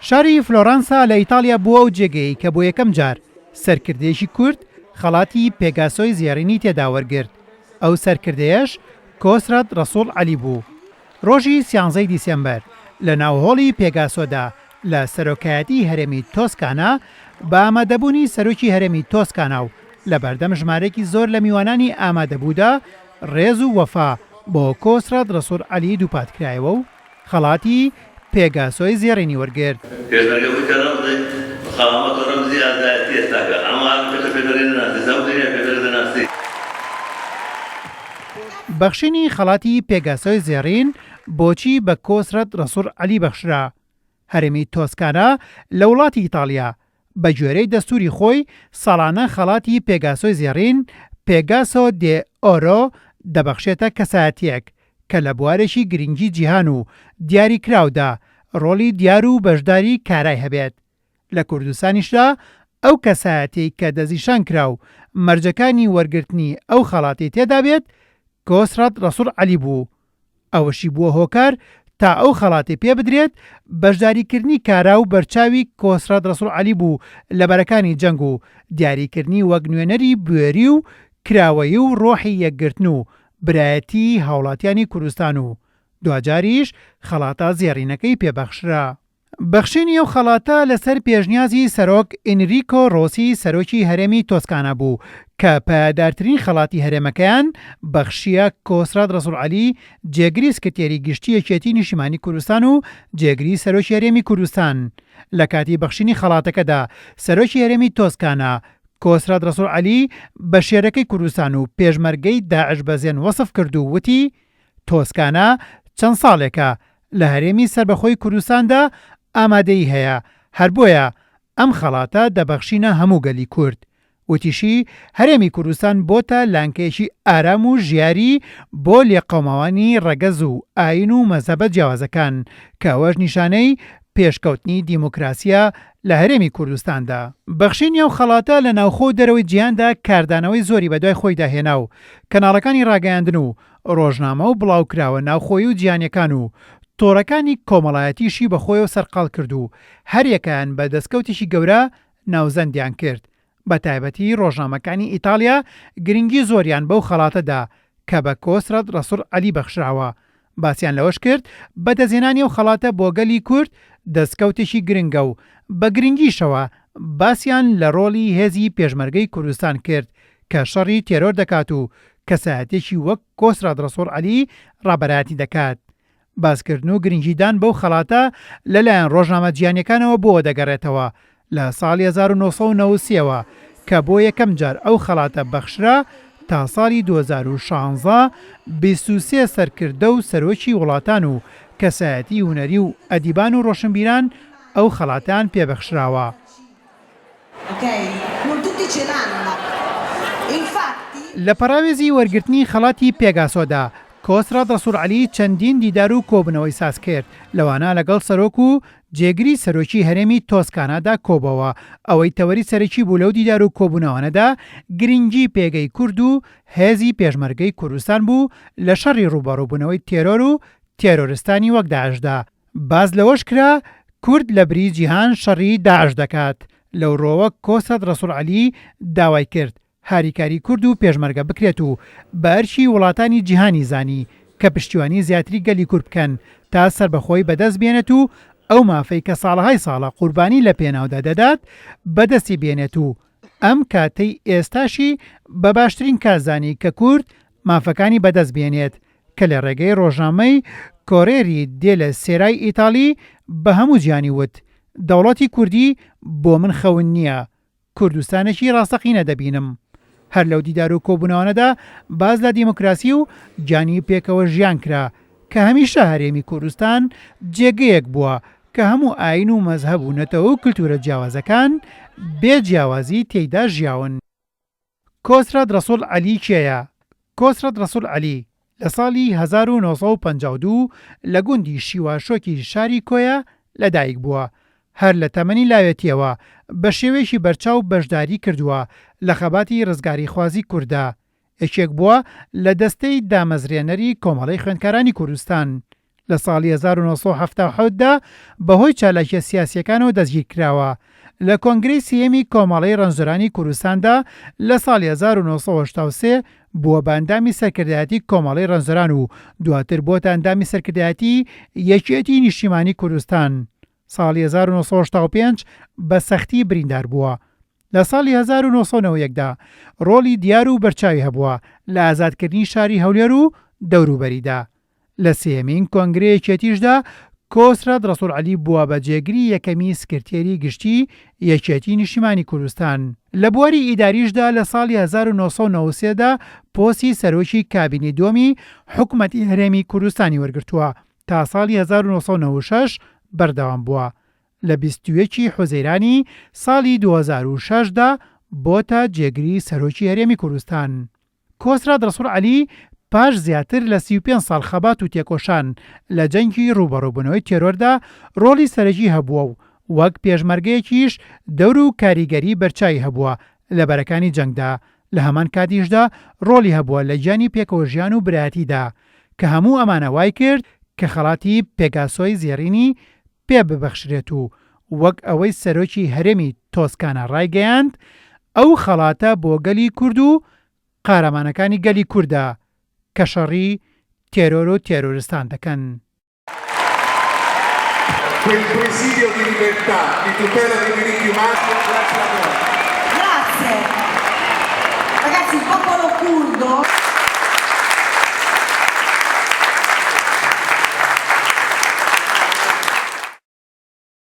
شاری فلۆرانسا لە ئیتالیا بووە و جێگەی کە بۆ یەکەم جار سەرکردەیەکی کورد خەڵاتی پێگاسۆی زێڕینی تێدا وەرگرت. ئەو سەرکردەیەش کۆسرات ڕەسوڵ عەلی بوو. ڕۆژی 13 دیسێمبەر لە ناوهۆڵی پێگاسۆدا لە سەرۆکایەتی هەرێمی تۆسکانا بە ئامادەبوونی سەرۆکی هەرێمی تۆسکانا و لە بەردەم ژمارەیەکی زۆر لە میوانانی ئامادەبوودا ڕێز و وەفا بۆ کۆسرات ڕەسوڵ عەلی دووپاتکرایەوە و خەڵاتی پێگاسۆی زێڕینی وەرگرت. بەخشینی خەڵاتی پێگاسۆی زێڕین بۆچی بە کۆسرات ڕەسوڵ عەلی بەخشرا. هەرێمی تۆسکانا لە وڵاتی ئیتالیا بە گوێرەی دەستوری خۆی ساڵانە خەڵاتی پێگاسۆی زێڕین پێگاسۆ دێ ئۆرۆ دەبەخشێتە کەسایەتیەک کە لە بوارێکی گرنگی جیهان و دیاریکراودا ڕۆڵی دیار و بەشداری کارای هەبێت. لە کوردستانیشدا ئەو کەسایەتی کە دەزیشان کرا و مەرجەکانی وەرگرتنی ئەو خەڵاتی تێدا بێت کۆسرات ڕەسوڵ عەلی بوو. ئەوەشی بووە هۆکار تا ئەو خەڵاتی پێ بدرێت بەشداریکردنی کارا و بەرچاوی کۆسرات ڕەسوڵ عەلی بوو لە بەرەکانی جەنگ و دیاریکردنی وەک نوێنەری بوێری و کراوەیی و ڕۆحی یەکگرتن و برایەتی هاوڵاتیانی کوردستان و دوجاریش خەڵاتە زێڕینەکەی پێبەخشرا. بەخشینی ئەو خەڵاتە لەسەر پێشنیازی سەرۆک ئینریکۆ ڕۆسی سەرۆکی هەرێمی تۆسکانا بوو کە پایدارترین خەڵاتی هەرێمەکەیان بەخشیە کۆسرات ڕەسوڵ عەلی جێگری سکرتێری گشتی یەکێتی نیشتیمانی کوردستان و جێگری سەرۆکی هەرێمی کوردستان. لە کاتی بەخشینی خەڵاتەکەدا سەرۆکی هەرێمی تۆسکانا کۆسرات ڕەسوڵ عەلی بە شێرەکەی کوردستان و پێشمەرگەی داعش بەزێن وەسف کرد و وتی تۆسکانا چەند ساڵێکە لە هەرێمی سەربەخۆی کوردستاندا ئامادەی هەیە، هەر بۆیە ئەم خەڵاتە دەبەخشینە هەموو گەلی کورد. وتیشی هەرێمی کوردستان بۆتە لانکەیەکی ئارام و ژیاری بۆ لێقەوماوانی ڕەگەز و ئاین و مەزهبە جیاوازەکان کە ئەوەش نیشانەی پێشکەوتنی دیموکراسیە لە هەرێمی کوردستاندا. بەخشینی ئەو خەڵاتە لە ناوخۆ دەرەوەی جیهاندا کاردانەوەی زۆری بەدوای خۆی داهێنا و کەناڵەکانی ڕاگەیاندن و ڕۆژنامە و بڵاوکراوە ناوخۆی و جیهانیەکان و تۆڕەکانی کۆمەڵایەتیشی بەخۆیەوە سەرقاڵ کرد و هەریەکان بە دەستکەوتێکی گەورە ناوزەندیان کرد. بە تایبەتی ڕۆژنامەکانی ئیتالیا گرنگی زۆریان بەو خەڵاتەدا کە بە کۆسرات ڕەسوڵ عەلی بەخشراوە. باسییان لەوەش کرد بەدەزێنانی ئەو خەڵاتە بۆ گەلی کورد دەستکەوتێکی گرنگە و بە گرنگیشەوە باسییان لە ڕۆڵی هێزی پێشمەرگەی کوردستان کرد کە شەڕی تێرۆر دەکات و کەسایەتێکی وەک کۆسرات ڕەسوڵ عەلی ڕابەرایەتی دەکات. باسکردن و گرنگیدان بەو خەڵاتە لەلایەن ڕۆژنامە جیهانیەکانەوە بۆ دەگەڕێتەوە لە ساڵی 1993ەوە کە بۆ یەکەم جار ئەو خەڵاتە بەخشرا تا ساڵی 2016 23 سەرکردە و سەرۆکی وڵاتان و کەسایەتی هونەری و ئەدیبان و ڕۆشنبیران ئەو خەڵاتیان پێبەخشراوە. لە پەراوێزی وەرگرتنی خەڵاتی پێگاسۆدا کۆسرات ڕەسوڵ عەلی چەندین دیدار و کۆبنەوەی ساز کرد لەوانە لەگەڵ سەرۆک و جێگری سەرۆکی هەرێمی تۆسکانادا کۆبەوە. ئەوەی تەوەری سەرەکی بوو لەو دیدار و کۆبوونەوەنەدا گرنگی پێگەی کورد و هێزی پێشمەرگەی کوردستان بوو لە شەڕی ڕوبەڕووبوونەوەی تێرۆر و تێرۆرستانی وەک داعشدا. باز لەوەش کرا کورد لە بری جیهان شەڕی داعش دەکات. لەو ڕۆوە کۆسرات ڕەسوڵ عەلی داوای کرد هاریکاری کورد و پێشمەرگە بکرێت و بە ئەرشی وڵاتانی جیهانی زانی کە پشتیوانی زیاتری گەلی کورد بکەن تا سەربەخۆی بەدەست بێنێت و ئەو مافەی کە ساڵهای ساڵە قوربانی لە پێناودا دەدات بەدەستی بێنێت و ئەم کاتەی ئێستاشی بە باشترین کارزانی کە کورد مافەکانی بەدەست بێنێت کە لە ڕێگەی ڕۆژنامەی کۆرێری دێ لە سێرای ئیتالی بە هەموو جیانی وت دەوڵەتی کوردی بۆ من خەون نییە، کوردستانێکی ڕاستەقینە دەبینم. هەر لەو دیدار و کۆبوونەوەنەدا باز لە دیموکراسی و جانی پێکەوە ژیان کرا کە هەمیشە هەرێمی کوردستان جێگەیەک بووە کە هەموو ئاین و مەزهەب و نەتەوە و کلتورە جیاوازەکان بێ جیاوازی تێیدا ژیاون. کۆسرات ڕەسوڵ عەلی کێیە؟ کۆسرات ڕەسوڵ عەلی لە ساڵی 1952 لە گوندی شیواشۆکی شاری کۆیە لەدایک بووە. هەر لە تەمەنی لاوێتیەوە بە شێوەیەکی بەرچاو بەشداری کردووە لە خەباتی ڕزگاری خوازی کووردا. یەکێک بووە لە دەستەی دامەزرێنەری کۆمەڵەی خوێندکارانی کوردستان. لە ساڵی 1970دا بەهۆی چالاکیە سیاسیەکانەوە دەستگیر کراوە. لە کۆنگرەی سیەمی کۆمەڵەی ڕەنجەرانی کوردستاندا لە ساڵی 1983 بووە بە ئەندامی سەرکردایەتی کۆمەڵەی ڕەنجەران و دواتر بۆتە ئەندامی سەرکردایەتی یەکێتی نیشتیمانی کوردستان. ساڵی 1985 بە سەختی بریندار بووە. لە ساڵی 1991دا ڕۆلی دیار و بەرچاوی هەبووە لە ئازادکردنی شاری هەولێر و دەوروبەریدا. لە سێمین کۆنگرەی یەکێتیشدا کۆسرەت ڕەسوولعەلی بووە بە جێگری یەکەمی سکرتێری گشتی یەکێتی نیشتیمانی کوردستان. لە بواری ئیداریشدا لە ساڵی 1993دا پۆستی سەرۆکی کابینی دووەمی حکوومەتی هەرێمی کوردستانی وەرگرتووە تا ساڵی 1996 بەردەوام بووە. لە 21 حوزەیرانی ساڵی 2006دا بۆتە جێگری سەرۆکی هەرێمی کوردستان. کۆسرەت ڕەسوولعەلی پاش زیاتر لە 35 ساڵ خەبات و تێکۆشان لە جەنگی ڕوبەڕووبوونەوەی تێرۆردا ڕۆلی سەرەکی هەبووە و وەک پێشمەرگەیەکیش دەور و کاریگەری بەرچاوی هەبووە لە بەرەکانی جەنگدا. لە هەمان کاتیشدا ڕۆلی هەبووە لە گیانی پێکەوە ژیان و برایەتیدا کە هەموو ئەمانە وای کرد کە خەڵاتی پێگاسۆی زێڕینی پێ ببەخشرێت و وەک ئەوەی سەرۆکی هەرێمی تۆسکانە ڕایگەیاند ئەو خەڵاتە بۆ گەلی کورد و قارەمانەکانی گەلی کووردە کە شەڕی تێرۆر و تێرۆرستان دەکەن. Quel presidio di libertà, di tutela dei diritti umani. Grazie. Ragazzi, il popolo curdo